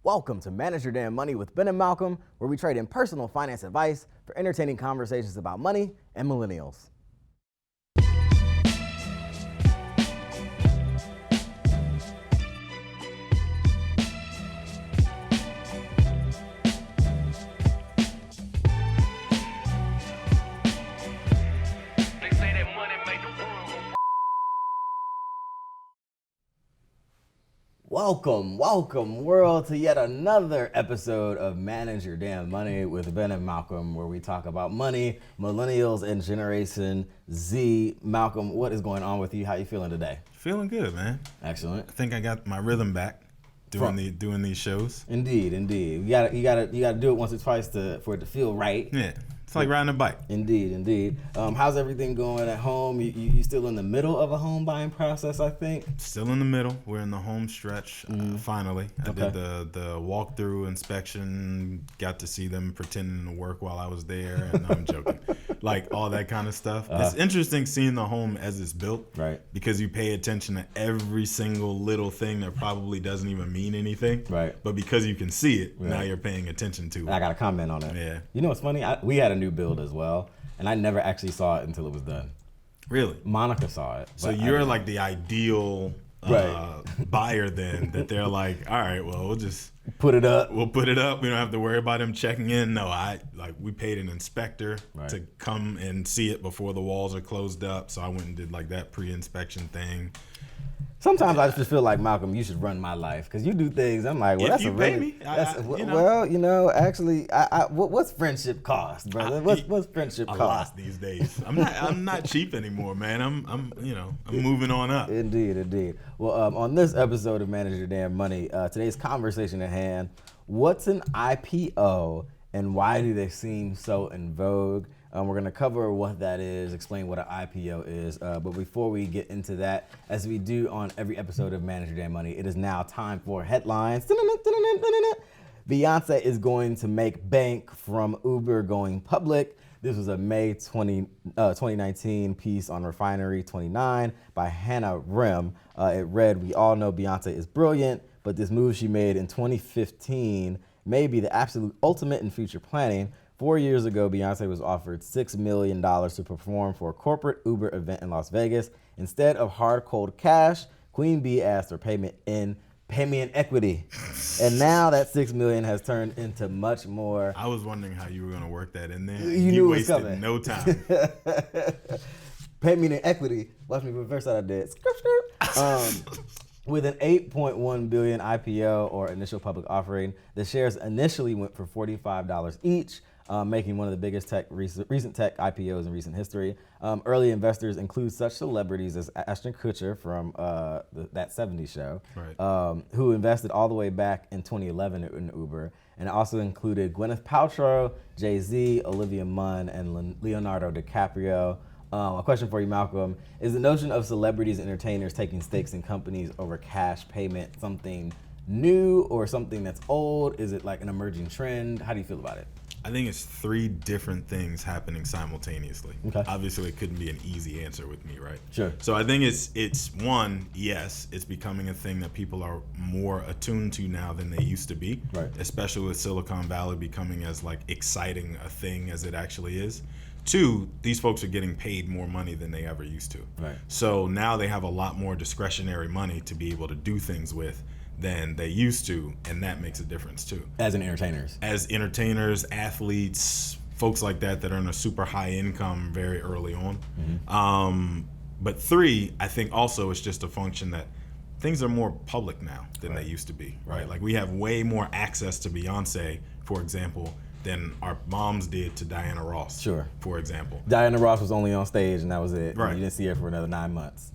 Welcome to Manage Your Damn Money with Ben and Malcolm, where we trade in personal finance advice for entertaining conversations about money and millennials. Welcome world to yet another episode of Manage Your Damn Money with Ben and Malcolm, where we talk about money, millennials, and Generation Z. Malcolm, what is going on with you? How you feeling today? Feeling good, man. Excellent. I think I got my rhythm back doing these shows. Indeed. You gotta do it once or twice for it to feel right. Yeah. It's like riding a bike. Indeed. How's everything going at home? You still in the middle of a home buying process, I think? Still in the middle. We're in the home stretch, finally. I Okay. did the walkthrough inspection, got to see them pretending to work while I was there, and I'm joking. Like, all that kind of stuff. It's interesting seeing the home as it's built. Right. Because you pay attention to every single little thing that probably doesn't even mean anything. Right. But because you can see it, now you're paying attention to it. I got a comment on it. Yeah. You know what's funny? We had a new build as well, and I never actually saw it until it was done. Really? Monica saw it. So you're like the ideal buyer then, that they're like, all right, well, we'll just put it up. We'll put it up. We don't have to worry about them checking in. No, we paid an inspector to come and see it before the walls are closed up. So I went and did like that pre-inspection thing. Sometimes I just feel like, Malcolm, you should run my life because you do things. I'm like, well, that's you a really. Pay me, Actually, what's friendship cost, brother? What's friendship cost? A lot these days. I'm not cheap anymore, man. I'm moving on up. Indeed. Well, on this episode of Manage Your Damn Money, today's conversation at hand: what's an IPO and why do they seem so in vogue? We're going to cover what that is, explain what an IPO is. But before we get into that, as we do on every episode of Manage Your Damn Money, it is now time for headlines. Beyonce is going to make bank from Uber going public. This was a May 2019 piece on Refinery 29 by Hannah Rim. It read, "We all know Beyonce is brilliant, but this move she made in 2015 may be the absolute ultimate in future planning. 4 years ago, Beyonce was offered $6 million to perform for a corporate Uber event in Las Vegas. Instead of hard, cold cash, Queen Bee asked for pay me in equity. And now that $6 million has turned into much more." I was wondering how you were going to work that in there. You knew it was wasted coming. No time. Pay me in equity. Watch me reverse that I did. With an $8.1 billion IPO, or initial public offering, the shares initially went for $45 each, making one of the biggest recent tech IPOs in recent history. Early investors include such celebrities as Ashton Kutcher from that '70s show, who invested all the way back in 2011 in Uber, and it also included Gwyneth Paltrow, Jay-Z, Olivia Munn, and Leonardo DiCaprio. A question for you, Malcolm. Is the notion of celebrities and entertainers taking stakes in companies over cash payment something new or something that's old? Is it like an emerging trend? How do you feel about it? I think it's three different things happening simultaneously. Okay. Obviously, it couldn't be an easy answer with me, right? Sure. So I think it's one, yes, it's becoming a thing that people are more attuned to now than they used to be. Right. Especially with Silicon Valley becoming as like exciting a thing as it actually is. Two, these folks are getting paid more money than they ever used to. Right. So now they have a lot more discretionary money to be able to do things with than they used to, and that makes a difference too. As entertainers, athletes, folks like that are in a super high income very early on. But three, I think also it's just a function that things are more public now than they used to be, right? Like we have way more access to Beyonce, for example, than our moms did to Diana Ross, for example. Diana Ross was only on stage and that was it. Right. You didn't see her for another 9 months.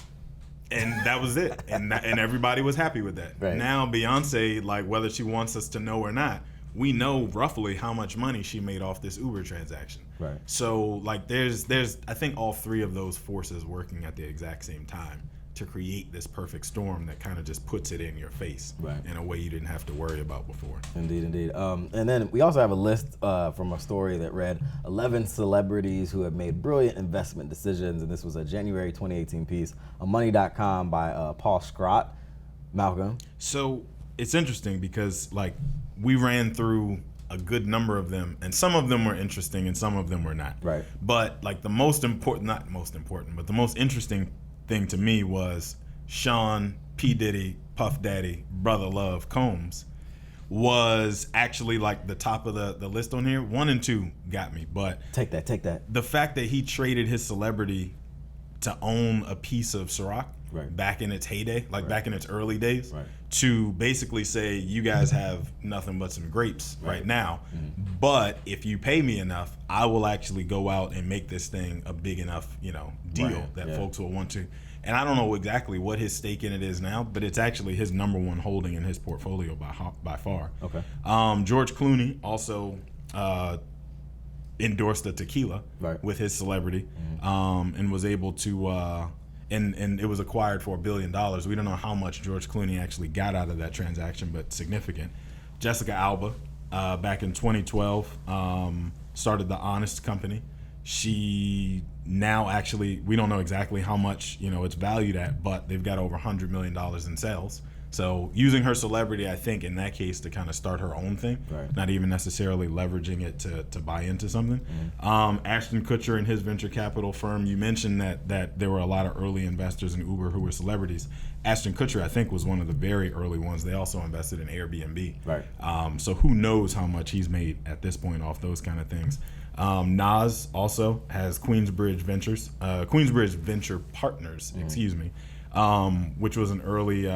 And that was it. And everybody was happy with that. Right. Now Beyonce, like whether she wants us to know or not, we know roughly how much money she made off this Uber transaction. Right. So like there's I think all three of those forces working at the exact same time to create this perfect storm that kind of just puts it in your face in a way you didn't have to worry about before. Indeed. And then we also have a list from a story that read 11 celebrities who have made brilliant investment decisions, and this was a January 2018 piece on money.com by Paul Scrott. Malcolm? So it's interesting because like we ran through a good number of them, and some of them were interesting and some of them were not. Right. But like the most important, not most important, but the most interesting thing to me was Sean P. Diddy, Puff Daddy, Brother Love Combs was actually like the top of the list on here. 1 and 2 got me, but take that. The fact that he traded his celebrity to own a piece of Ciroc back in its heyday, like back in its early days, to basically say you guys have nothing but some grapes right now, but if you pay me enough, I will actually go out and make this thing a big enough, deal that folks will want to. And I don't know exactly what his stake in it is now, but it's actually his number one holding in his portfolio by far. Okay. George Clooney also endorsed a tequila with his celebrity, and was able to, and it was acquired for $1 billion. We don't know how much George Clooney actually got out of that transaction, but significant. Jessica Alba, back in 2012, started the Honest Company. She now actually, we don't know exactly how much it's valued at, but they've got over $100 million in sales. So using her celebrity, I think in that case to kind of start her own thing, not even necessarily leveraging it to buy into something. Ashton Kutcher and his venture capital firm, you mentioned that there were a lot of early investors in Uber who were celebrities. Ashton Kutcher, I think, was one of the very early ones. They also invested in Airbnb. So who knows how much he's made at this point off those kind of things. Nas also has Queensbridge Venture Partners, which was an early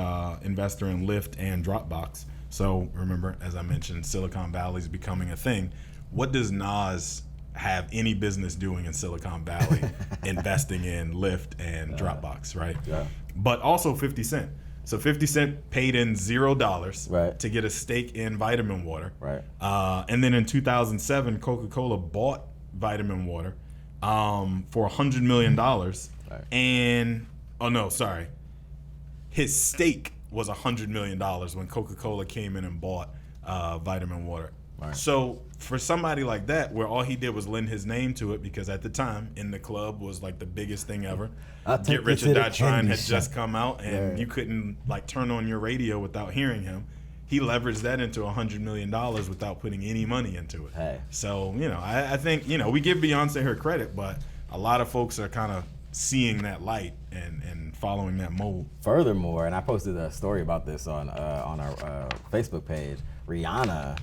investor in Lyft and Dropbox. So remember, as I mentioned, Silicon Valley is becoming a thing. What does Nas have any business doing in Silicon Valley investing in Lyft and Dropbox, right? Yeah. But also 50 Cent. So 50 Cent paid in $0 to get a stake in Vitamin Water. And then in 2007, Coca-Cola bought Vitamin Water for $100 million. And his stake was $100 million when Coca-Cola came in and bought Vitamin Water. So for somebody like that, where all he did was lend his name to it, because at the time In the Club was like the biggest thing ever. Get Rich or Die Trying had just come out, and you couldn't like turn on your radio without hearing him. He leveraged that into $100 million without putting any money into it. So I think we give Beyonce her credit, but a lot of folks are kind of seeing that light and following that mold. Furthermore, and I posted a story about this on our Facebook page, Rihanna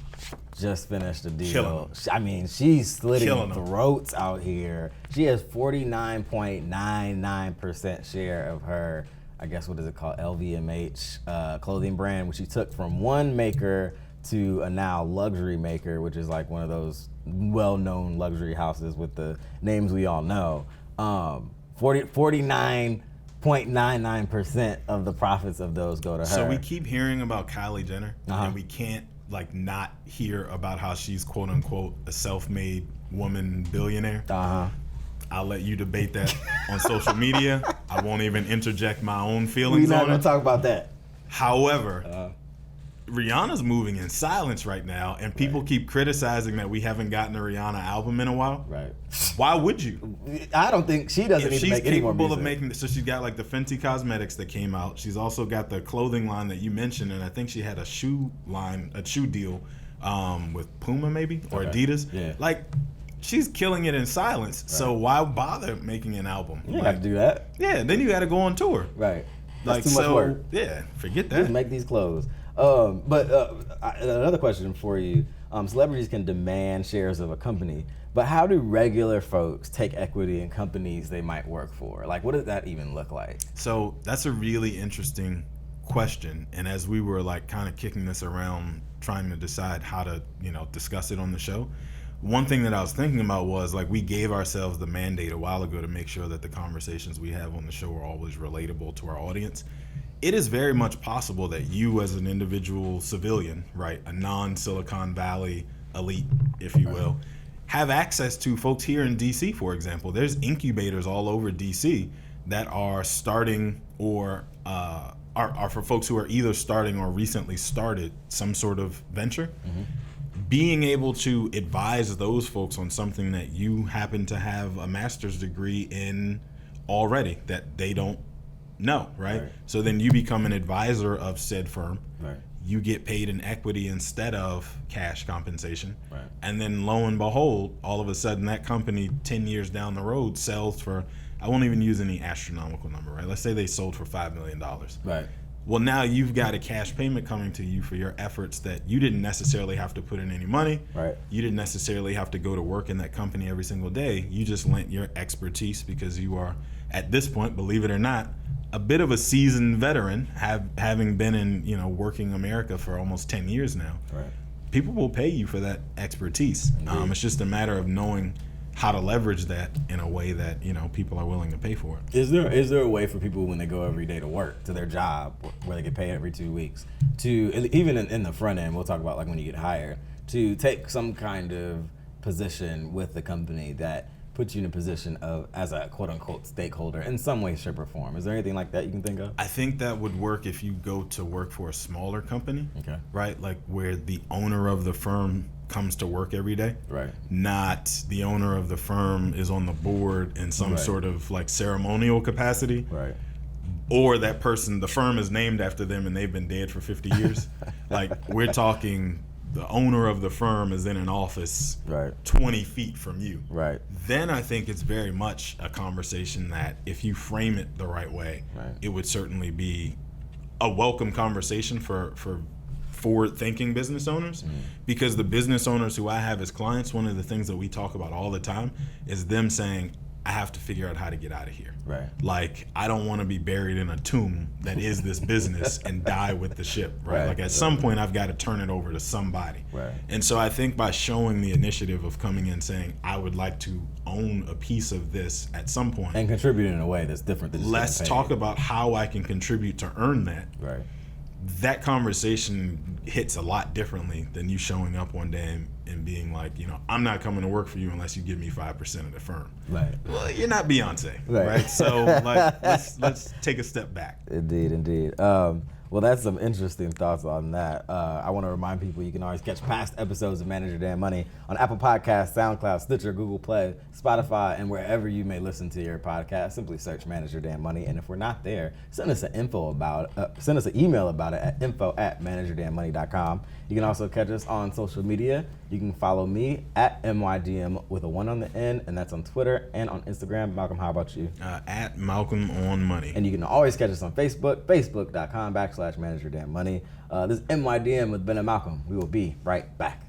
just finished a deal. I mean, she's slitting throats out here. She has 49.99% share of her, I guess, what is it called, LVMH clothing brand, which she took from one maker to a now luxury maker, which is like one of those well-known luxury houses with the names we all know. 49.99% of the profits of those go to her. So we keep hearing about Kylie Jenner, and we can't like not hear about how she's quote unquote a self-made woman billionaire. I'll let you debate that on social media. I won't even interject my own feelings on it. We're not gonna talk about that. However, Rihanna's moving in silence right now, and people keep criticizing that we haven't gotten a Rihanna album in a while. Why would you? I don't think she doesn't need to make any more music. She's capable of making. So she's got like the Fenty Cosmetics that came out. She's also got the clothing line that you mentioned, and I think she had a shoe deal with Puma maybe or Adidas. Like she's killing it in silence. So why bother making an album? You have to do that. Yeah, then you got to go on tour. That's too much work. Yeah, forget that. Just make these clothes. But another question for you. Celebrities can demand shares of a company, but how do regular folks take equity in companies they might work for? Like, what does that even look like? So that's a really interesting question. And as we were like kind of kicking this around, trying to decide how to, discuss it on the show, one thing that I was thinking about was like we gave ourselves the mandate a while ago to make sure that the conversations we have on the show are always relatable to our audience. It is very much possible that you as an individual civilian, right, a non-Silicon Valley elite, if you will, have access to folks here in DC, for example. There's incubators all over DC that are starting or are for folks who are either starting or recently started some sort of venture. Being able to advise those folks on something that you happen to have a master's degree in that they don't know, right? So then you become an advisor of said firm. you get paid in equity instead of cash compensation. Right. And then lo and behold, all of a sudden that company 10 years down the road sells for, I won't even use any astronomical number, right? Let's say they sold for $5 million. Right. Well, now you've got a cash payment coming to you for your efforts that you didn't necessarily have to put in any money. Right. You didn't necessarily have to go to work in that company every single day. You just lent your expertise because you are, at this point, believe it or not, a bit of a seasoned veteran, having been in, working America for almost 10 years now. Right. People will pay you for that expertise. It's just a matter of knowing how to leverage that in a way that, people are willing to pay for it. Is there a way for people when they go every day to work, to their job, where they get paid every 2 weeks, to, even in the front end, we'll talk about like when you get hired, to take some kind of position with the company that puts you in a position of, as a quote unquote stakeholder in some way, shape, or form? Is there anything like that you can think of? I think that would work if you go to work for a smaller company, Okay. right? Like where the owner of the firm comes to work every day, Right. not the owner of the firm is on the board in some Right. sort of like ceremonial capacity, Right. or that person, the firm is named after them and they've been dead for 50 years. Like we're talking, the owner of the firm is in an office Right. 20 feet from you. Right. Then I think it's very much a conversation that if you frame it the right way, Right. it would certainly be a welcome conversation for forward-thinking business owners. Because the business owners who I have as clients, one of the things that we talk about all the time is them saying, I have to figure out how to get out of here. Right. Like, I don't want to be buried in a tomb that is this business and die with the ship, right? Right. Like at some point I've got to turn it over to somebody. Right. And so I think by showing the initiative of coming in saying, I would like to own a piece of this at some point. And contribute in a way that's different than just Let's getting paid. talk about how I can contribute to earn that. Right. That conversation hits a lot differently than you showing up one day and being like, I'm not coming to work for you unless you give me 5% of the firm. Right. Well, you're not Beyonce, Right. right? So like, let's take a step back. Indeed. Well, that's some interesting thoughts on that. I want to remind people you can always catch past episodes of Manage Your Damn Money on Apple Podcasts, SoundCloud, Stitcher, Google Play, Spotify, and wherever you may listen to your podcast. Simply search Manage Your Damn Money, and if we're not there, send us an email about it at info@manageyourdamnmoney.com. You can also catch us on social media. You can follow me at MYDM with a 1 on the end, and that's on Twitter and on Instagram. Malcolm, how about you? At Malcolm on Money. And you can always catch us on Facebook, facebook.com/Manage Your Damn Money. This is MYDM with Ben and Malcolm. We will be right back.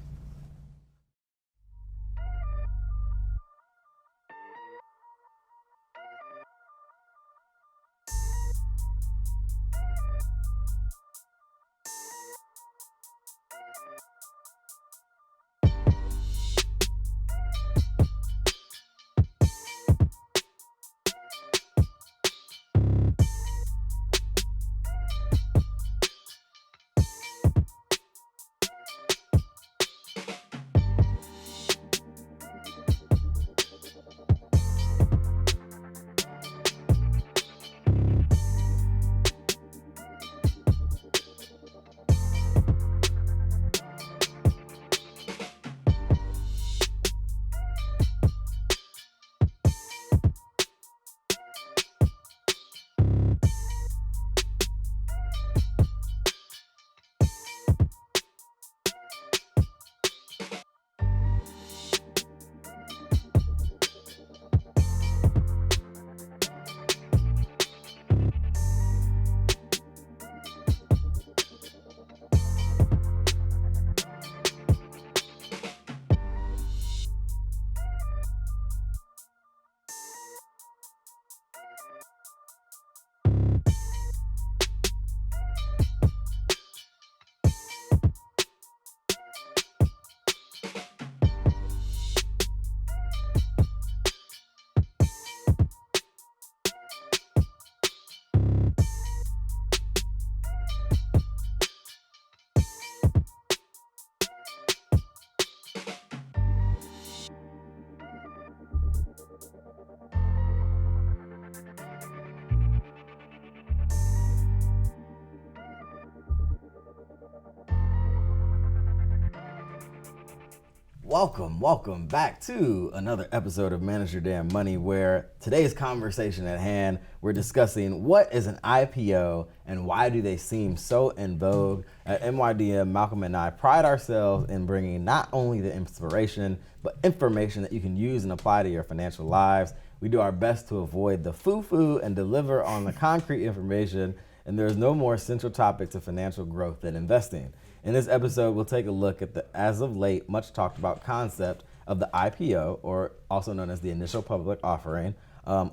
Welcome back to another episode of Manage Your Damn Money, where today's conversation at hand, we're discussing what is an IPO and why do they seem so in vogue. At MYDM, Malcolm and I pride ourselves in bringing not only the inspiration, but information that you can use and apply to your financial lives. We do our best to avoid the foo-foo and deliver on the concrete information, and there's no more central topic to financial growth than investing. In this episode, we'll take a look at the, as of late, much talked about concept of the IPO, or also known as the initial public offering.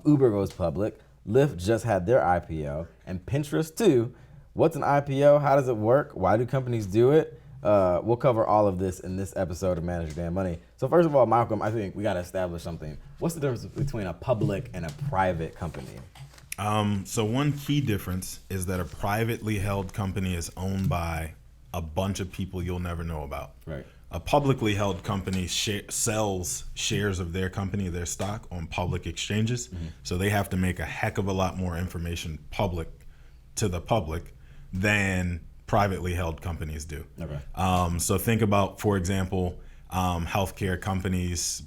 Uber goes public, Lyft just had their IPO, and Pinterest too. What's an IPO? How does it work? Why do companies do it? We'll cover all of this in this episode of Manage Your Damn Money. So first of all, Malcolm, I think we got to establish something. What's the difference between a public and a private company? So one key difference is that a privately held company is owned by a bunch of people you'll never know about. Right. A publicly held company sells shares of their company, their stock, on public exchanges. Mm-hmm. So they have to make a heck of a lot more information public to the public than privately held companies do. Okay. So think about, for example, healthcare companies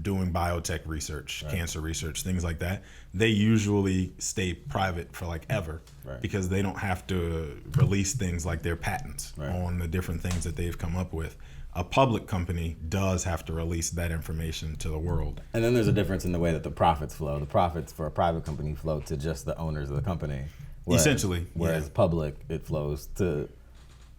doing biotech research, right, cancer research, things like that. They usually stay private for like ever, right, because they don't have to release things like their patents, right, on the different things that they've come up with. A public company does have to release that information to the world. And then there's a difference in the way that the profits flow. The profits for a private company flow to just the owners of the company. Essentially. Whereas public, it flows to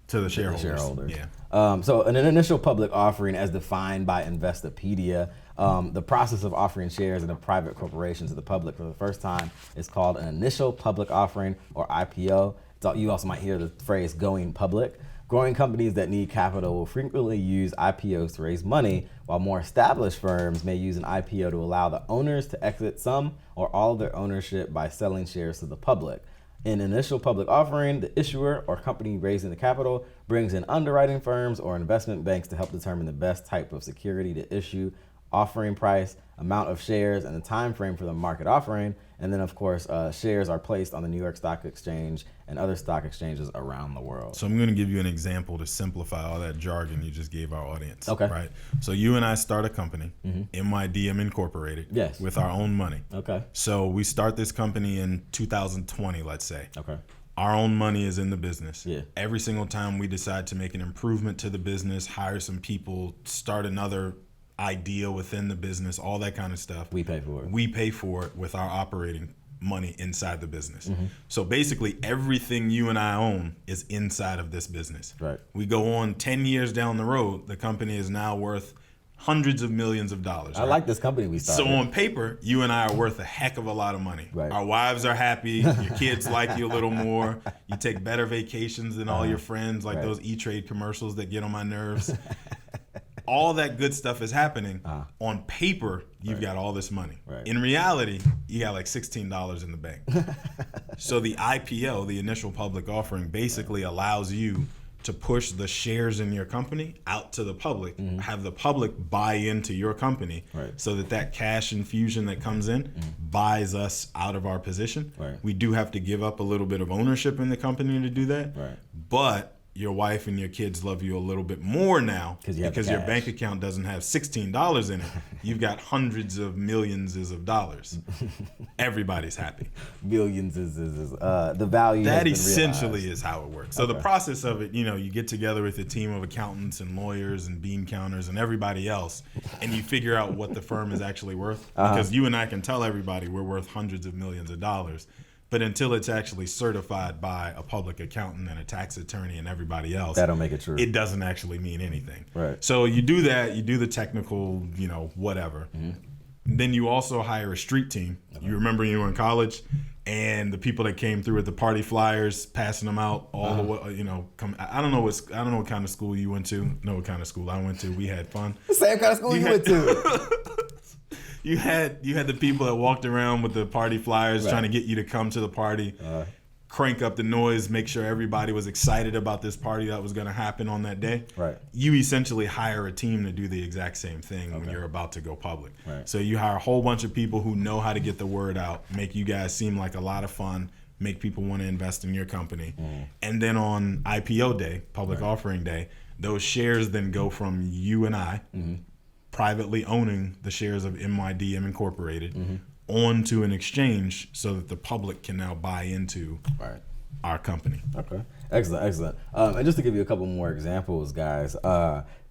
the shareholders. Yeah. So an initial public offering, as defined by Investopedia, the process of offering shares in a private corporation to the public for the first time is called an initial public offering, or IPO. So you also might hear the phrase going public. Growing companies that need capital will frequently use IPOs to raise money, while more established firms may use an IPO to allow the owners to exit some or all of their ownership by selling shares to the public. In initial public offering, the issuer or company raising the capital brings in underwriting firms or investment banks to help determine the best type of security to issue, offering price, amount of shares, and the time frame for the market offering. And then, of course, shares are placed on the New York Stock Exchange and other stock exchanges around the world. So I'm going to give you an example to simplify all that jargon you just gave our audience. Okay. Right. So you and I start a company, MYDM Incorporated, yes, with our own money. Okay. So we start this company in 2020, let's say. Okay. Our own money is in the business. Yeah. Every single time we decide to make an improvement to the business, hire some people, start another idea within the business, all that kind of stuff. We pay for it. We pay for it with our operating money inside the business. Mm-hmm. So basically everything you and I own is inside of this business. Right. We go on 10 years down the road, the company is now worth hundreds of millions of dollars. I like this company we started. So on paper, you and I are worth a heck of a lot of money. Right. Our wives are happy. Your kids like you a little more. You take better vacations than all your friends, like those E-Trade commercials that get on my nerves. All that good stuff is happening. On paper, you've got all this money. Right. In reality, you got like $16 in the bank. So the IPO, the initial public offering, basically allows you to push the shares in your company out to the public, have the public buy into your company, so that cash infusion that comes in buys us out of our position. Right. We do have to give up a little bit of ownership in the company to do that, but your wife and your kids love you a little bit more now because your bank account doesn't have $16 in it. You've got hundreds of millions of dollars. Everybody's happy. Billions is the value. That essentially is how it works. So the process of it, you get together with a team of accountants and lawyers and bean counters and everybody else, and you figure out what the firm is actually worth. Because you and I can tell everybody we're worth hundreds of millions of dollars. But until it's actually certified by a public accountant and a tax attorney and everybody else, that'll make it true. It doesn't actually mean anything. Right. So you do that, you do the technical, whatever. Then you also hire a street team. You remember you were in college, and the people that came through with the party flyers, passing them out all the way. I don't know what kind of school you went to. Know what kind of school I went to. We had fun. The same kind of school you went to. You had the people that walked around with the party flyers trying to get you to come to the party, crank up the noise, make sure everybody was excited about this party that was going to happen on that day. Right. You essentially hire a team to do the exact same thing when you're about to go public. Right. So you hire a whole bunch of people who know how to get the word out, make you guys seem like a lot of fun, make people want to invest in your company. And then on IPO day, public offering day, those shares then go from you and I privately owning the shares of MYDM Incorporated onto an exchange so that the public can now buy into our company. Okay, excellent. And just to give you a couple more examples, guys,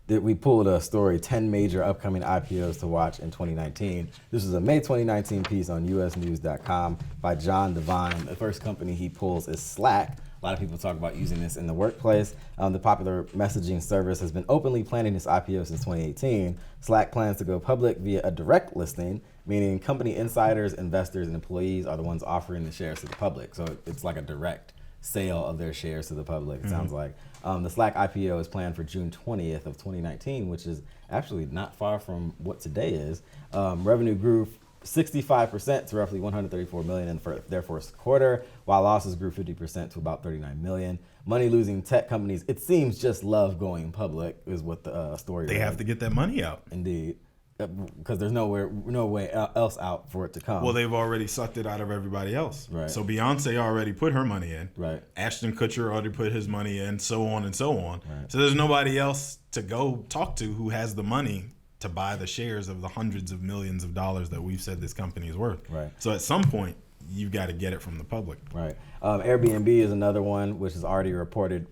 that we pulled a story, 10 major upcoming IPOs to watch in 2019. This is a May 2019 piece on usnews.com by John Devine. The first company he pulls is Slack. A lot of people talk about using this in the workplace. The popular messaging service has been openly planning its IPO since 2018. Slack plans to go public via a direct listing, meaning company insiders, investors, and employees are the ones offering the shares to the public. So it's like a direct sale of their shares to the public, it sounds like. The Slack IPO is planned for June 20th of 2019, which is actually not far from what today is. Revenue grew 65% to roughly $134 million in their first quarter, while losses grew 50% to about $39 million. Money-losing tech companies, it seems, just love going public, is what the story They have to get that money out. Indeed. Because there's no way else out for it to come. Well, they've already sucked it out of everybody else. Right. So Beyonce already put her money in. Right. Ashton Kutcher already put his money in, so on and so on. Right. So there's nobody else to go talk to who has the money to buy the shares of the hundreds of millions of dollars that we've said this company is worth. Right. So at some point, you've got to get it from the public. Right. Airbnb is another one which has already reported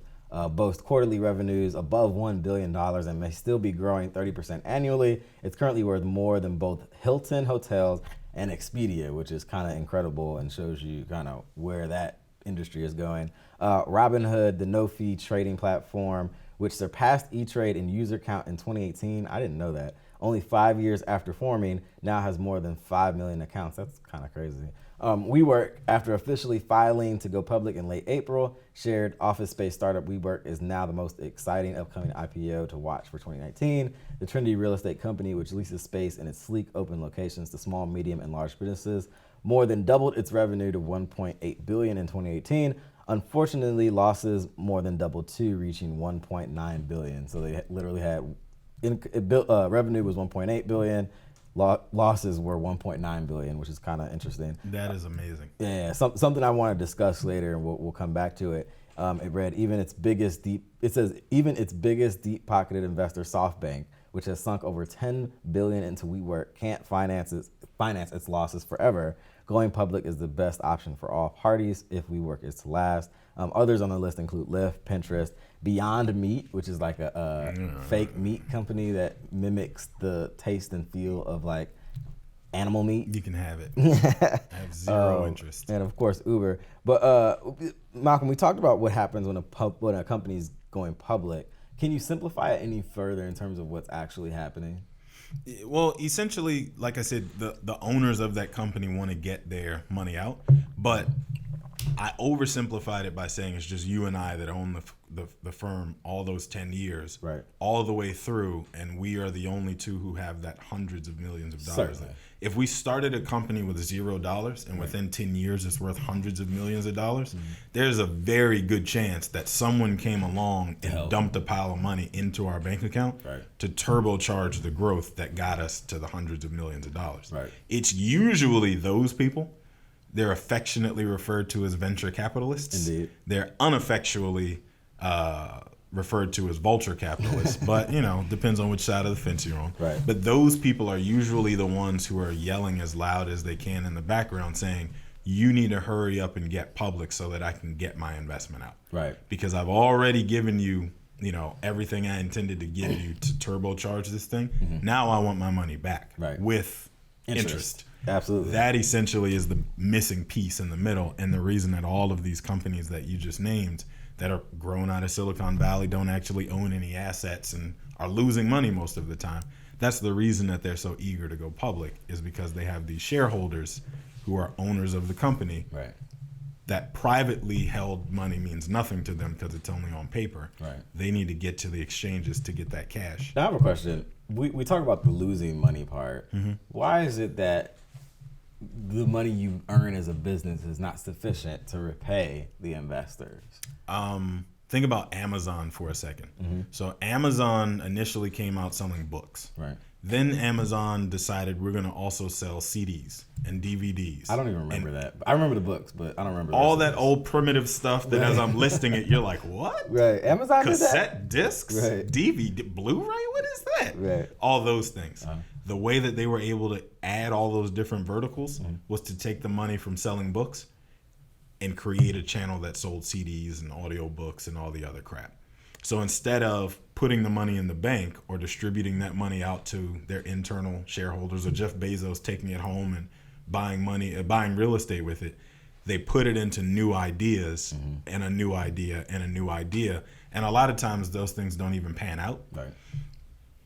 boasts quarterly revenues above $1 billion and may still be growing 30% annually. It's currently worth more than both Hilton Hotels and Expedia, which is kind of incredible and shows you kind of where that industry is going. Robinhood, the no-fee trading platform, which surpassed E-Trade in user count in 2018. I didn't know that. Only 5 years after forming, now has more than 5 million accounts. That's kind of crazy. WeWork, after officially filing to go public in late April, shared office space startup WeWork is now the most exciting upcoming IPO to watch for 2019. The trendy real estate company, which leases space in its sleek open locations to small, medium, and large businesses, more than doubled its revenue to $1.8 billion in 2018. Unfortunately, losses more than doubled too, reaching $1.9 billion. So they literally had revenue was $1.8 billion. Losses were $1.9 billion, which is kind of interesting. That is amazing. Yeah, something I want to discuss later, and we'll come back to it. It read even its biggest deep-pocketed investor, SoftBank, which has sunk over $10 billion into WeWork, can't finance its losses forever. Going public is the best option for all parties if WeWork is to last. Others on the list include Lyft, Pinterest, Beyond Meat, which is like a fake meat company that mimics the taste and feel of like animal meat. You can have it. I have zero interest. And of course, Uber. But Malcolm, we talked about what happens when a company's going public. Can you simplify it any further in terms of what's actually happening? Well, essentially, like I said, the owners of that company want to get their money out, but I oversimplified it by saying it's just you and I that own the firm all those 10 years, right, all the way through, and we are the only two who have that hundreds of millions of dollars. Certainly. If we started a company with $0 and within 10 years it's worth hundreds of millions of dollars, there's a very good chance that someone came along and dumped a pile of money into our bank account to turbocharge the growth that got us to the hundreds of millions of dollars. Right. It's usually those people. They're affectionately referred to as venture capitalists. Indeed. They're unaffectually referred to as vulture capitalists, but depends on which side of the fence you're on. Right. But those people are usually the ones who are yelling as loud as they can in the background saying, you need to hurry up and get public so that I can get my investment out. Right. Because I've already given you, everything I intended to give you to turbocharge this thing. Now I want my money back with interest. Absolutely. That essentially is the missing piece in the middle, and the reason that all of these companies that you just named that are grown out of Silicon Valley don't actually own any assets and are losing money most of the time. That's the reason that they're so eager to go public, is because they have these shareholders who are owners of the company. Right. That privately held money means nothing to them because it's only on paper. Right. They need to get to the exchanges to get that cash. Now I have a question. We talk about the losing money part. Why is it that the money you earn as a business is not sufficient to repay the investors? Think about Amazon for a second. So Amazon initially came out selling books. Right. Then Amazon decided we're going to also sell CDs and DVDs. I don't even remember that. I remember the books, but I don't remember all that old primitive stuff that as I'm listing it, you're like, what? Right. Amazon cassette did that? discs, right. DVD, Blu-ray. What is that? Right. All those things. The way that they were able to add all those different verticals was to take the money from selling books and create a channel that sold CDs and audiobooks and all the other crap. So instead of putting the money in the bank or distributing that money out to their internal shareholders or Jeff Bezos taking it home and buying real estate with it, they put it into new ideas and a new idea and a new idea. And a lot of times those things don't even pan out. Right.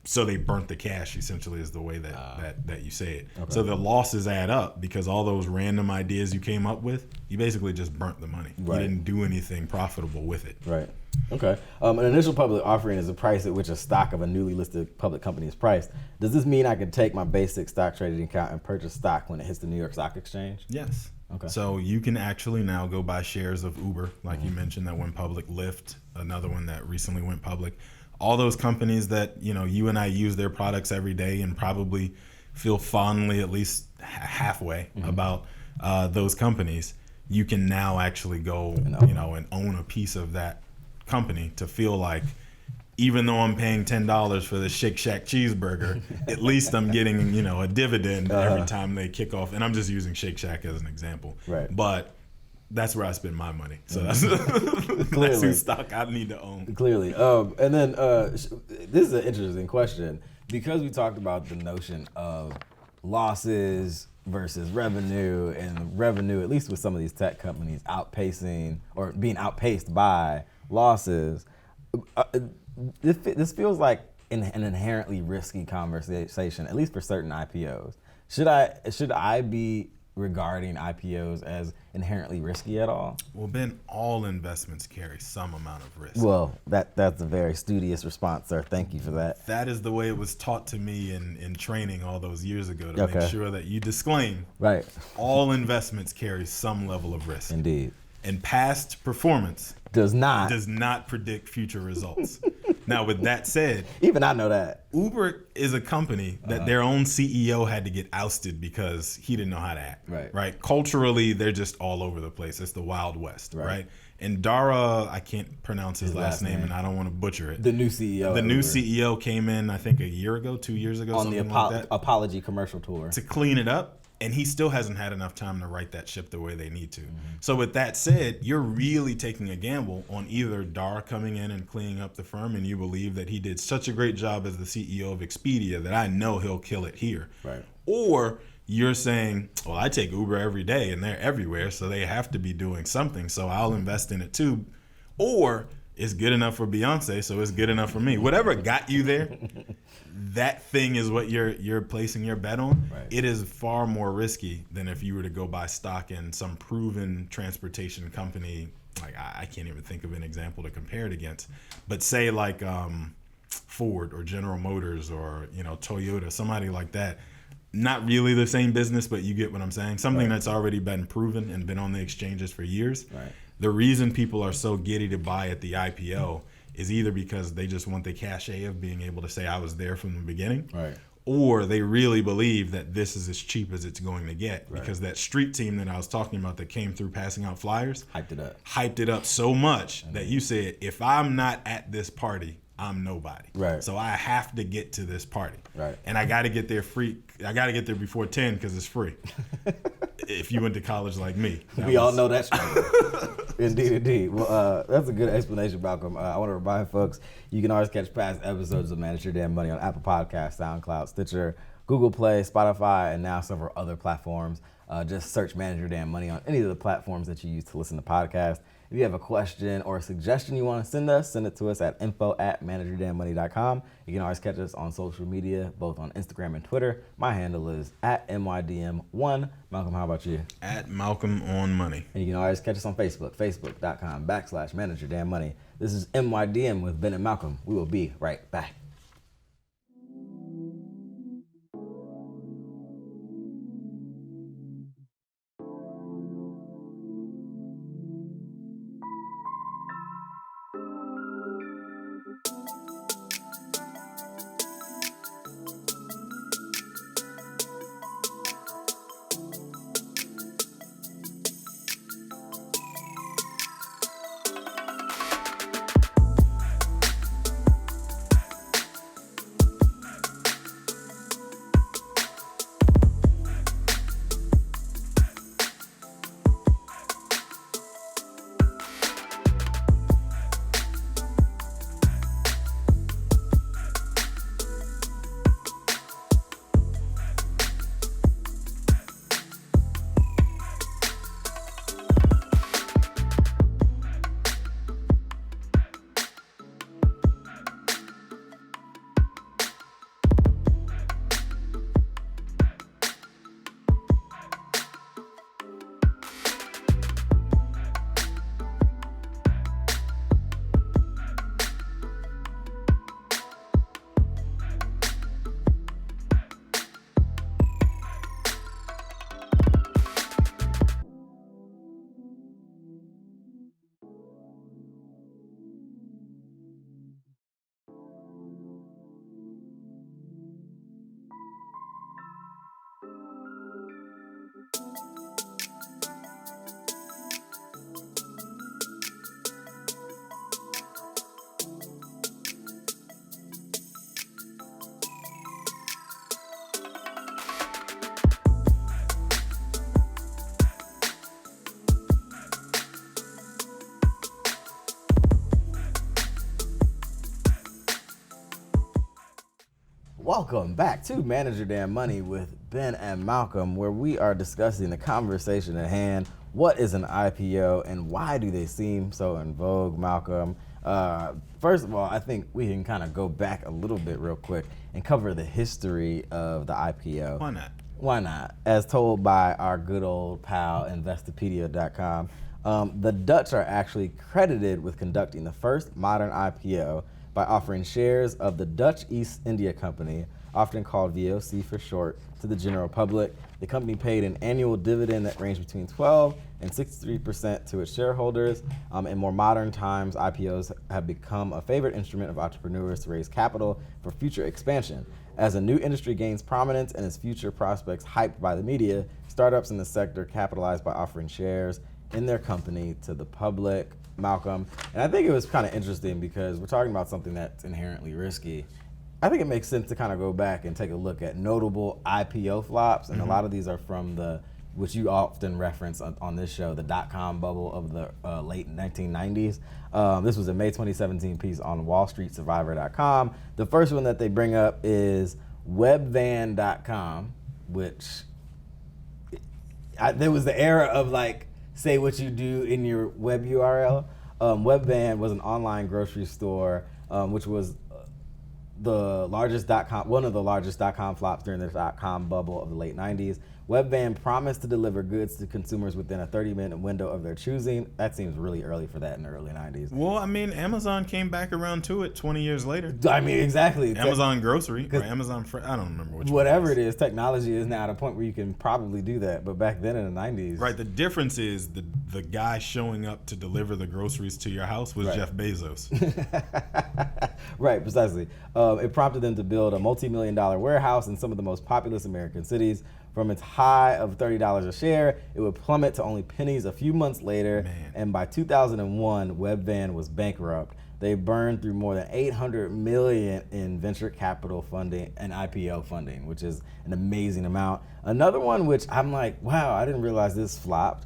So they burnt the cash, essentially, is the way that you say it. Okay. So the losses add up because all those random ideas you came up with, you basically just burnt the money. Right. You didn't do anything profitable with it. Right. Okay. An initial public offering is the price at which a stock of a newly listed public company is priced. Does this mean I can take my basic stock trading account and purchase stock when it hits the New York Stock Exchange? Yes. Okay. So you can actually now go buy shares of Uber, like you mentioned, that went public, Lyft, another one that recently went public. All those companies that, you and I use their products every day and probably feel fondly, at least halfway, about those companies, you can now actually go, and own a piece of that company to feel like, even though I'm paying $10 for the Shake Shack cheeseburger, at least I'm getting, a dividend every time they kick off. And I'm just using Shake Shack as an example. Right. But that's where I spend my money. So that's who stock I need to own. Clearly. And then this is an interesting question because we talked about the notion of losses versus revenue, and revenue, at least with some of these tech companies, outpacing or being outpaced by losses. This feels like an inherently risky conversation, at least for certain IPOs. Should I be regarding IPOs as inherently risky at all? Well, Ben, all investments carry some amount of risk. Well, that's a very studious response, sir. Thank you for that. That is the way it was taught to me in training all those years ago, to make sure that you disclaim right. all investments carry some level of risk. Indeed. And past performance does not predict future results. Now, with that said, even I know that. Uber is a company that their own CEO had to get ousted because he didn't know how to act. Right. Culturally, they're just all over the place. It's the Wild West. Right. And Dara, I can't pronounce his last name, and I don't want to butcher it. The new CEO. The new CEO came in, I think, a year ago, 2 years ago, on something the like that, apology commercial tour to clean it up. And he still hasn't had enough time to right that ship the way they need to. So with that said, you're really taking a gamble on either Dar coming in and cleaning up the firm, and you believe that he did such a great job as the CEO of Expedia that I know he'll kill it here. Right. Or you're saying, well, I take Uber every day and they're everywhere, so they have to be doing something, so I'll invest in it too. Or it's good enough for Beyonce, so it's good enough for me. Whatever got you there, that thing is what you're placing your bet on. Right. It is far more risky than if you were to go buy stock in some proven transportation company. Like I can't even think of an example to compare it against, but say like Ford or General Motors or Toyota, somebody like that. Not really the same business, but you get what I'm saying. Something that's already been proven and been on the exchanges for years. Right. The reason people are so giddy to buy at the IPO is either because they just want the cachet of being able to say I was there from the beginning, right, or they really believe that this is as cheap as it's going to get, because that street team that I was talking about that came through passing out flyers hyped it up so much that you said, if I'm not at this party, I'm nobody. Right. So I have to get to this party. Right. And I got to get there free. I got to get there before 10 because it's free. If you went to college like me. We all know that struggle. Indeed. Well, that's a good explanation, Malcolm. I want to remind folks, you can always catch past episodes of Manage Your Damn Money on Apple Podcasts, SoundCloud, Stitcher, Google Play, Spotify, and now several other platforms. Just search Manage Your Damn Money on any of the platforms that you use to listen to podcasts. If you have a question or a suggestion you want to send it to us at info@manageyourdamnmoney.com. You can always catch us on social media, both on Instagram and Twitter. My handle is @MYDM1. Malcolm, how about you? @MalcolmOnMoney. And you can always catch us on Facebook, facebook.com/manageyourdamnmoney. This is MYDM with Ben and Malcolm. We will be right back. Welcome back to Manage Your Damn Money with Ben and Malcolm, where we are discussing the conversation at hand. What is an IPO and why do they seem so in vogue, Malcolm? First of all, I think we can kind of go back a little bit real quick and cover the history of the IPO. Why not? Why not? As told by our good old pal, Investopedia.com, the Dutch are actually credited with conducting the first modern IPO by offering shares of the Dutch East India Company, often called VOC for short, to the general public. The company paid an annual dividend that ranged between 12 and 63% to its shareholders. In more modern times, IPOs have become a favorite instrument of entrepreneurs to raise capital for future expansion. As a new industry gains prominence and its future prospects hyped by the media, startups in the sector capitalize by offering shares in their company to the public. Malcolm, and I think it was kind of interesting because we're talking about something that's inherently risky. I think it makes sense to kind of go back and take a look at notable IPO flops, and a lot of these are from which you often reference on this show, the dot-com bubble of the late 1990s. This was a May 2017 piece on WallStreetSurvivor.com. The first one that they bring up is Webvan.com, which there was the era of like, say what you do in your web URL. Webvan was an online grocery store, which was the largest one of the largest .com flops during the .com bubble of the late 90s. Webvan promised to deliver goods to consumers within a 30-minute window of their choosing. That seems really early for that in the early 90s. Well, I mean, Amazon came back around to it 20 years later. I mean, exactly. Amazon Grocery or Amazon I don't remember which whatever one it is, technology is now at a point where you can probably do that. But back then in the 90s. Right. The difference is the guy showing up to deliver the groceries to your house was Jeff Bezos. Right, precisely. It prompted them to build a multi-million-dollar warehouse in some of the most populous American cities. From its high of $30 a share, it would plummet to only pennies a few months later. And by 2001, Webvan was bankrupt. They burned through more than $800 million in venture capital funding and IPO funding, which is an amazing amount. Another one, which I'm like, wow, I didn't realize this flopped.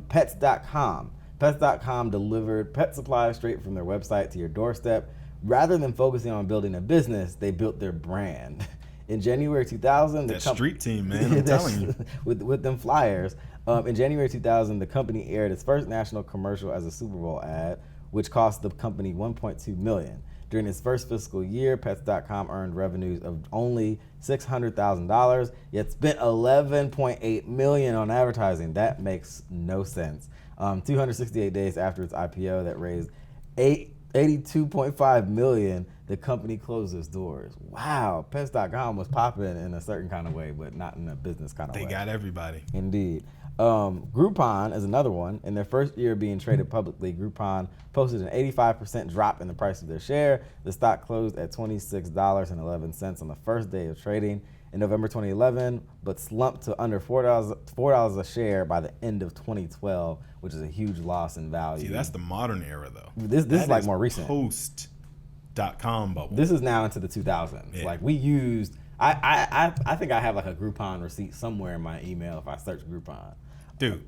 Pets.com. Pets.com delivered pet supplies straight from their website to your doorstep. Rather than focusing on building a business, they built their brand. In January 2000, that street team, man, I'm telling you. with them flyers. In January 2000, the company aired its first national commercial as a Super Bowl ad, which cost the company $1.2 million. During its first fiscal year, Pets.com earned revenues of only $600,000, yet spent $11.8 million on advertising. That makes no sense. 268 days after its IPO that raised $82.5 million, the company closed its doors. Wow, Pets.com was popping in a certain kind of way, but not in a business kind of way. They got everybody. Indeed. Groupon is another one. In their first year being traded publicly, Groupon posted an 85% drop in the price of their share. The stock closed at $26.11 on the first day of trading in November 2011, but slumped to under $4 a share by the end of 2012, which is a huge loss in value. See, that's the modern era, though. This is like more recent. Post.com bubble. This is now into the 2000s. Yeah. Like we used, I think I have like a Groupon receipt somewhere in my email if I search Groupon. Dude,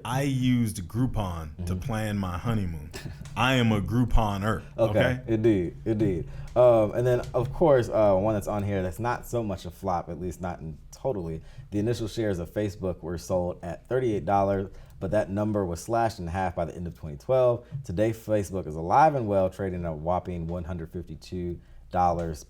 I used Groupon to plan my honeymoon. I am a Grouponer. Okay? Indeed. And then, of course, one that's on here that's not so much a flop, at least not totally. The initial shares of Facebook were sold at $38, but that number was slashed in half by the end of 2012. Today, Facebook is alive and well, trading at a whopping $152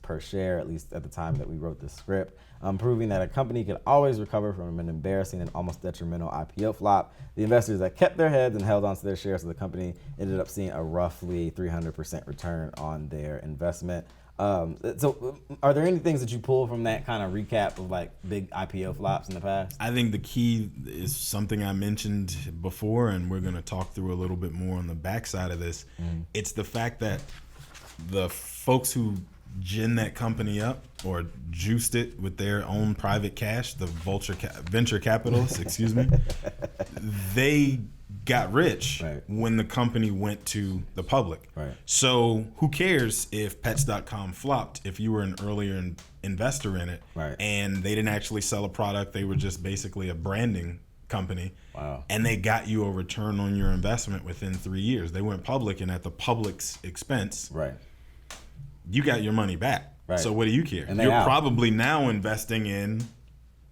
per share, at least at the time that we wrote this script, proving that a company can always recover from an embarrassing and almost detrimental IPO flop. The investors that kept their heads and held on to their shares of the company ended up seeing a roughly 300% return on their investment. So are there any things that you pull from that kind of recap of like big IPO flops in the past? I think the key is something I mentioned before, and we're going to talk through a little bit more on the backside of this. It's the fact that the folks who gin that company up or juiced it with their own private cash, the venture capitalists, excuse me, they got rich when the company went to the public. So who cares if Pets.com flopped if you were an earlier investor in it and they didn't actually sell a product, they were just basically a branding company. And they got you a return on your investment within 3 years. They went public, and at the public's expense, you got your money back. Right. So what do you care? And You're out. probably now investing in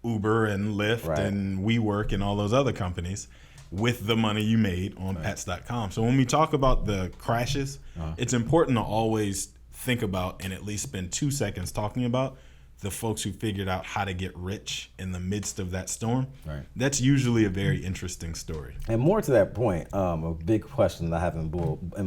Uber and Lyft Right. and WeWork and all those other companies with the money you made on pets.com. So when we talk about the crashes, it's important to always think about and at least spend 2 seconds talking about the folks who figured out how to get rich in the midst of that storm. Right. That's usually a very interesting story. And more to that point, a big question that I have in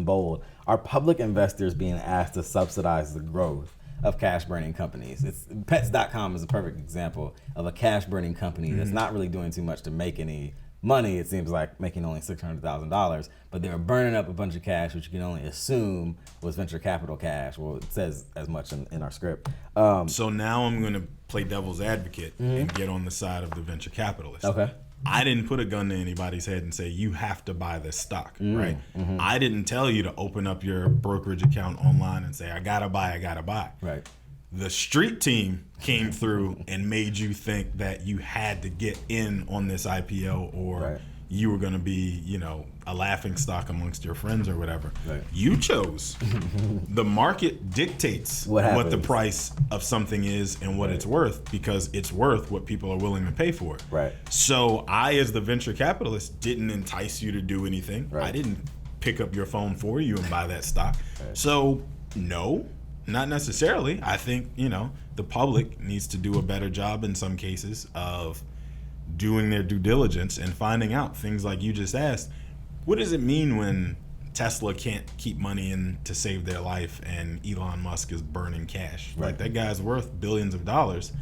bold, are public investors being asked to subsidize the growth of cash burning companies? Pets.com is a perfect example of a cash burning company that's not really doing too much to make any money. It seems like making only $600,000, but they were burning up a bunch of cash, which you can only assume was venture capital cash. Well, it says as much in our script. So now I'm going to play devil's advocate and get on the side of the venture capitalist. Okay. I didn't put a gun to anybody's head and say, you have to buy this stock, right? I didn't tell you to open up your brokerage account online and say, I gotta buy. Right. The street team came through and made you think that you had to get in on this IPO or you were gonna be, a laughing stock amongst your friends or whatever. Right. You chose. The market dictates what the price of something is and what it's worth, because it's worth what people are willing to pay for it. Right. So I, as the venture capitalist, didn't entice you to do anything. Right. I didn't pick up your phone for you and buy that stock. Right. So no, not necessarily. I think, the public needs to do a better job in some cases of doing their due diligence and finding out things like you just asked. What does it mean when Tesla can't keep money in to save their life and Elon Musk is burning cash? Right. Like, that guy's worth billions of dollars.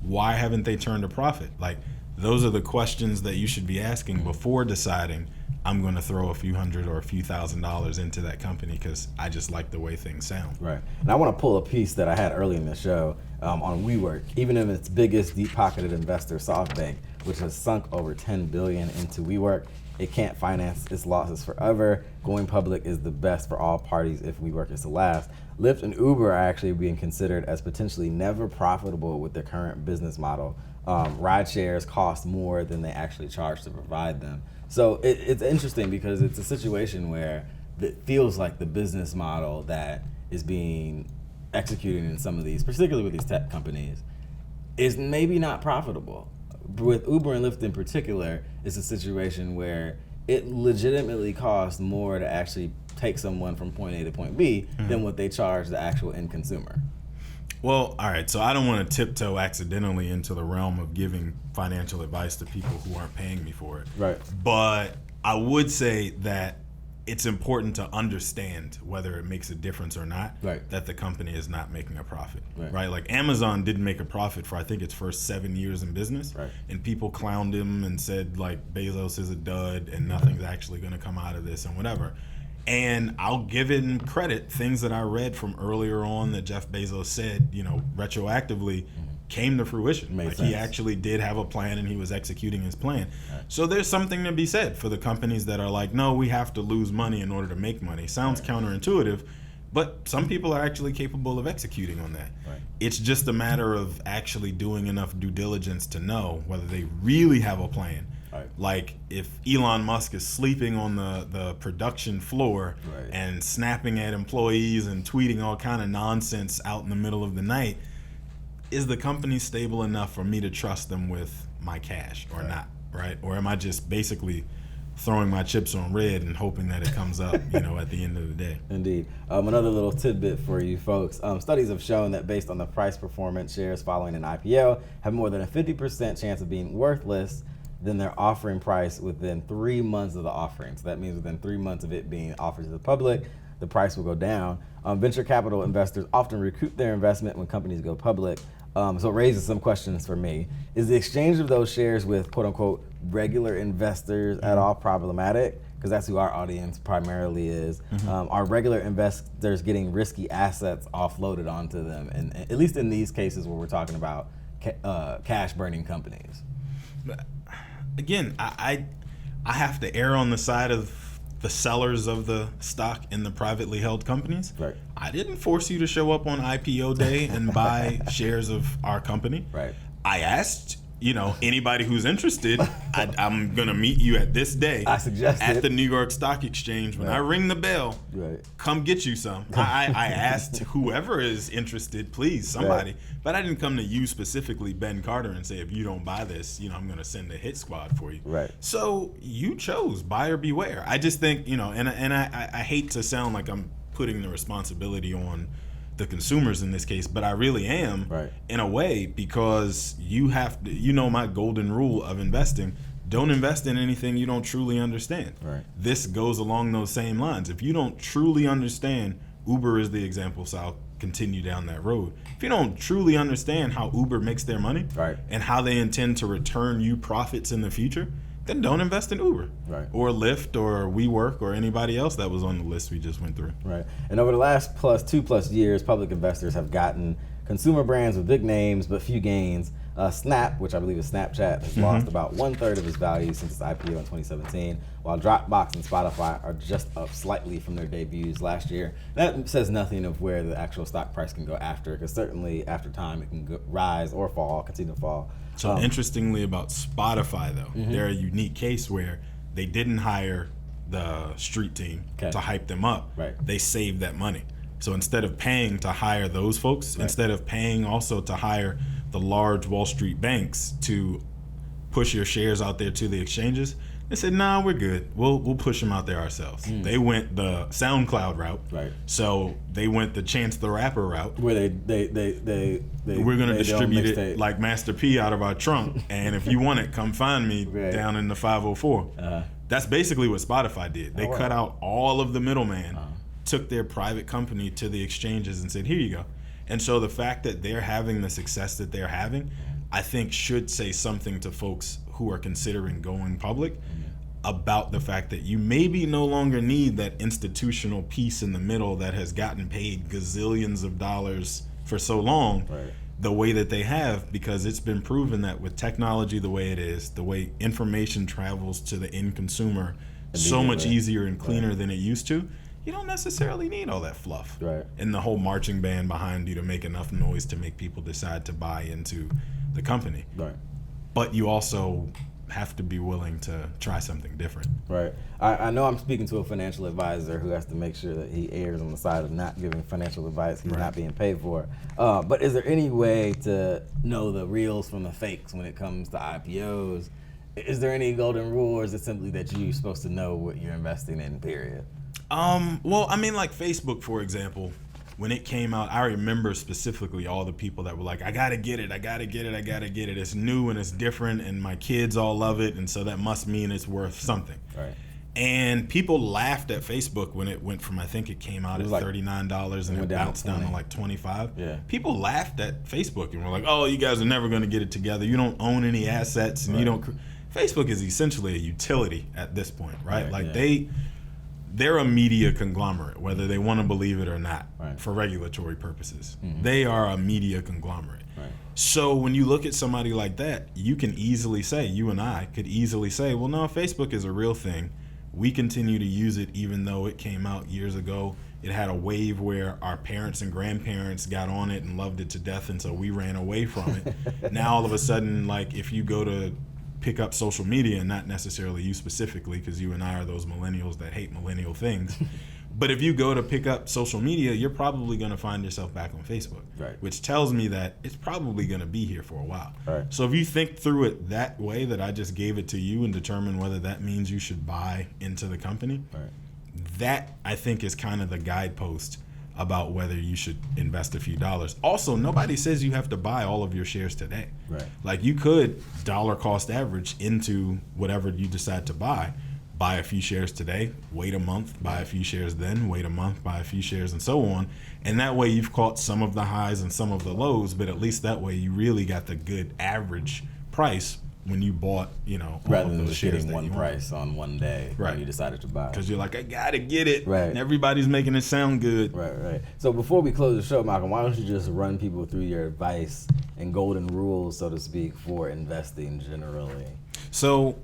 Why haven't they turned a profit? Like, those are the questions that you should be asking before deciding I'm going to throw a few hundred or a few $1,000s into that company because I just like the way things sound. Right. And I want to pull a piece that I had early in the show on WeWork. Even if its biggest deep-pocketed investor, SoftBank, which has sunk over $10 billion into WeWork, it can't finance its losses forever. Going public is the best for all parties if WeWork is to last. Lyft and Uber are actually being considered as potentially never profitable with their current business model. Ride shares cost more than they actually charge to provide them. So it's interesting because it's a situation where it feels like the business model that is being executed in some of these, particularly with these tech companies, is maybe not profitable. With Uber and Lyft in particular, it's a situation where it legitimately costs more to actually take someone from point A to point B than what they charge the actual end consumer. Well, all right, so I don't want to tiptoe accidentally into the realm of giving financial advice to people who aren't paying me for it. Right. But I would say that it's important to understand whether it makes a difference or not, that the company is not making a profit, right? Like, Amazon didn't make a profit for, I think, its first 7 years in business, and people clowned him and said, like, Bezos is a dud and nothing's actually going to come out of this and whatever. And I'll give him credit, things that I read from earlier on that Jeff Bezos said, retroactively came to fruition. Like, he actually did have a plan and he was executing his plan. So there's something to be said for the companies that are like, no, we have to lose money in order to make money. Sounds counterintuitive, but some people are actually capable of executing on that. It's just a matter of actually doing enough due diligence to know whether they really have a plan. Like, if Elon Musk is sleeping on the production floor and snapping at employees and tweeting all kind of nonsense out in the middle of the night, is the company stable enough for me to trust them with my cash or not, right? Or am I just basically throwing my chips on red and hoping that it comes up, at the end of the day? Indeed. Another little tidbit for you folks. Studies have shown that based on the price performance, shares following an IPO have more than a 50% chance of being worthless than their offering price within 3 months of the offering. So that means within 3 months of it being offered to the public, the price will go down. Venture capital investors often recoup their investment when companies go public. So it raises some questions for me. Is the exchange of those shares with quote unquote regular investors at all problematic? Because that's who our audience primarily is. Are regular investors getting risky assets offloaded onto them? And at least in these cases where we're talking about cash burning companies. Again, I have to err on the side of the sellers of the stock in the privately held companies. I didn't force you to show up on IPO day and buy shares of our company. I asked anybody who's interested, I'm going to meet you at this day I suggested at the New York Stock Exchange. When I ring the bell, come get you some. I asked whoever is interested, please, somebody. But I didn't come to you specifically, Ben Carter, and say, if you don't buy this, I'm going to send a hit squad for you. Right. So you chose buyer beware. I just think, and I hate to sound like I'm putting the responsibility on the consumers in this case, but I really am in a way, because you have to, my golden rule of investing: don't invest in anything you don't truly understand. Right. This goes along those same lines. If you don't truly understand, Uber is the example, so I'll continue down that road. If you don't truly understand how Uber makes their money and how they intend to return you profits in the future, then don't invest in Uber or Lyft or WeWork or anybody else that was on the list we just went through. Right. And over the last 2+ years, public investors have gotten consumer brands with big names but few gains. Snap, which I believe is Snapchat, has lost about 1/3 of its value since its IPO in 2017, while Dropbox and Spotify are just up slightly from their debuts last year. That says nothing of where the actual stock price can go after, because certainly after time it can rise or fall, continue to fall. So interestingly about Spotify, though, they're a unique case where they didn't hire the street team to hype them up. They saved that money. So instead of paying to hire those folks, instead of paying also to hire the large Wall Street banks to push your shares out there to the exchanges, they said, nah, we're good. We'll push them out there ourselves. They went the SoundCloud route. So they went the Chance the Rapper route, where we're going to distribute it like Master P out of our trunk, and if you want it, come find me down in the 504. That's basically what Spotify did. They cut out all of the middleman, took their private company to the exchanges and said, here you go. And so the fact that they're having the success that they're having, I think should say something to folks who are considering going public about the fact that you maybe no longer need that institutional piece in the middle that has gotten paid gazillions of dollars for so long the way that they have, because it's been proven that with technology the way it is, the way information travels to the end consumer so much easier and cleaner than it used to, you don't necessarily need all that fluff and the whole marching band behind you to make enough noise to make people decide to buy into the company. But you also have to be willing to try something different. I know I'm speaking to a financial advisor who has to make sure that he errs on the side of not giving financial advice he's not being paid for. But is there any way to know the reals from the fakes when it comes to IPOs? Is there any golden rule, or is it simply that you're supposed to know what you're investing in, period? Well, I mean, like Facebook, for example, when it came out, I remember specifically all the people that were like, I gotta get it. It's new and it's different and my kids all love it, and so that must mean it's worth something. And people laughed at Facebook when it went from, I think it came out at $39 and it bounced down to like $25. People laughed at Facebook and were like, oh, you guys are never gonna get it together. You don't own any assets and you don't. Facebook is essentially a utility at this point, right? They're a media conglomerate, whether they want to believe it or not, for regulatory purposes. They are a media conglomerate. So when you look at somebody like that, you can easily say, you and I could easily say, well, no, Facebook is a real thing. We continue to use it even though it came out years ago. It had a wave where our parents and grandparents got on it and loved it to death, and so we ran away from it. Now all of a sudden, like, if you go to pick up social media, and not necessarily you specifically, because you and I are those millennials that hate millennial things, but if you go to pick up social media, you're probably going to find yourself back on Facebook, which tells me that it's probably going to be here for a while. So if you think through it that way, that I just gave it to you, and determine whether that means you should buy into the company, that I think is kind of the guidepost about whether you should invest a few dollars. Also, nobody says you have to buy all of your shares today. Like, you could dollar cost average into whatever you decide to buy a few shares today, wait a month, buy a few shares then, wait a month, buy a few shares, and so on. And that way you've caught some of the highs and some of the lows, but at least that way you really got the good average price when you bought, rather than just getting one price on one day when you decided to buy. Because you're like, I gotta get it. And everybody's making it sound good. So before we close the show, Malcolm, why don't you just run people through your advice and golden rules, so to speak, for investing generally? So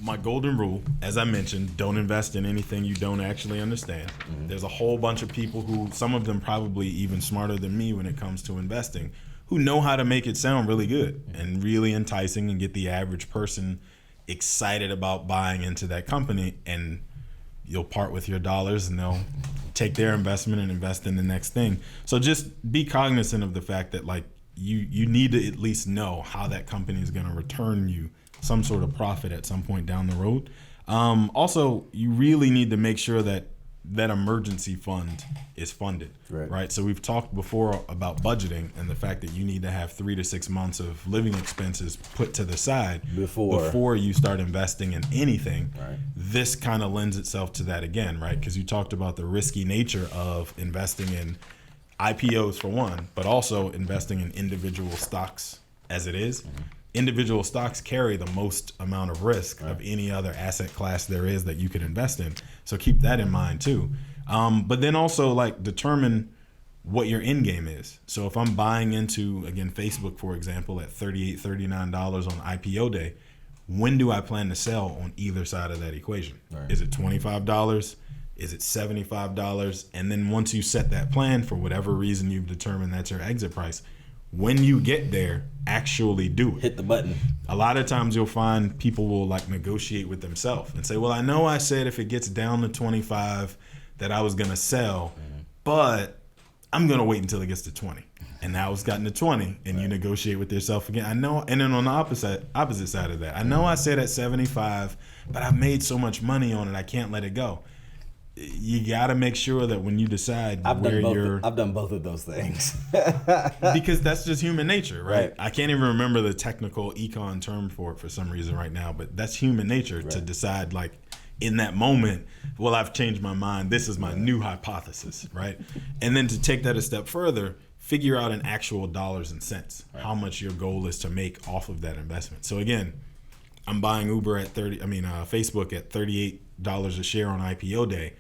my golden rule, as I mentioned, don't invest in anything you don't actually understand. There's a whole bunch of people who, some of them probably even smarter than me when it comes to investing, who know how to make it sound really good and really enticing and get the average person excited about buying into that company, and you'll part with your dollars and they'll take their investment and invest in the next thing. So just be cognizant of the fact that like you need to at least know how that company is going to return you some sort of profit at some point down the road. Also, you really need to make sure that that emergency fund is funded, right? So we've talked before about budgeting and the fact that you need to have 3 to 6 months of living expenses put to the side before you start investing in anything. Right. This kind of lends itself to that again, right? Because you talked about the risky nature of investing in IPOs for one, but also investing in individual stocks as it is. Individual stocks carry the most amount of risk of any other asset class there is that you could invest in. So keep that in mind too. But then also like determine what your end game is. So if I'm buying into, again, Facebook, for example, at $38, $39 on IPO day, when do I plan to sell on either side of that equation? Right. Is it $25? Is it $75? And then once you set that plan for whatever reason you've determined that's your exit price, when you get there, actually do it. Hit the button. A lot of times you'll find people will like negotiate with themselves and say, well, I know I said if it gets down to 25 that I was going to sell, but I'm going to wait until it gets to 20. And now it's gotten to 20 and you negotiate with yourself again. I know. And then on the opposite side of that, I know I said at 75, but I've made so much money on it, I can't let it go. You got to make sure that when you decide I've done both of those things. Because that's just human nature, right? Right. I can't even remember the technical econ term for it for some reason right now, but that's human nature to decide like in that moment, well, I've changed my mind. This is my new hypothesis, right? And then to take that a step further, figure out in actual dollars and cents how much your goal is to make off of that investment. So again, I'm buying Facebook at $38 a share on IPO day.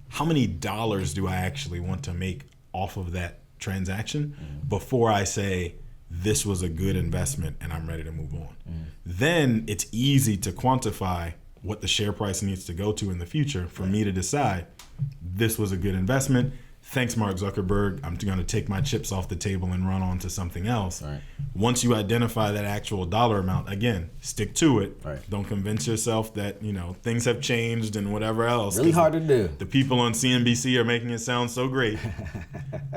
How many dollars do I actually want to make off of that transaction before I say this was a good investment and I'm ready to move on? Then it's easy to quantify what the share price needs to go to in the future for me to decide this was a good investment. Thanks, Mark Zuckerberg. I'm going to take my chips off the table and run on to something else. Right. Once you identify that actual dollar amount, again, stick to it. Right. Don't convince yourself that, things have changed and whatever else. Really hard to do. The people on CNBC are making it sound so great.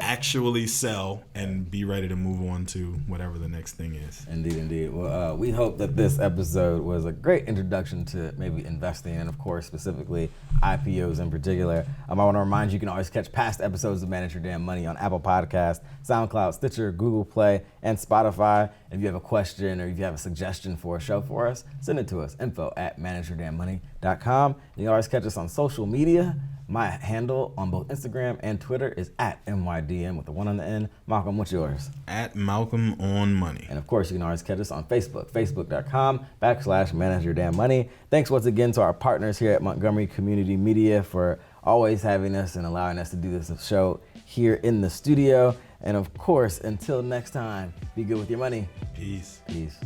Actually sell and be ready to move on to whatever the next thing is. Indeed. Well, we hope that this episode was a great introduction to maybe investing and, of course, specifically IPOs in particular. I want to remind you can always catch past episodes of Manage Your Damn Money on Apple Podcasts, SoundCloud, Stitcher, Google Play, and Spotify. If you have a question or if you have a suggestion for a show for us, send it to us, info@manageyourdamnmoney.com. You can always catch us on social media. My handle on both Instagram and Twitter is @MYDM with the 1 on the end. Malcolm, what's yours? @MalcolmOnMoney. And of course, you can always catch us on Facebook, facebook.com/manageyourdamnmoney. Thanks once again to our partners here at Montgomery Community Media for always having us and allowing us to do this show here in the studio. And of course, until next time, be good with your money. Peace. Peace.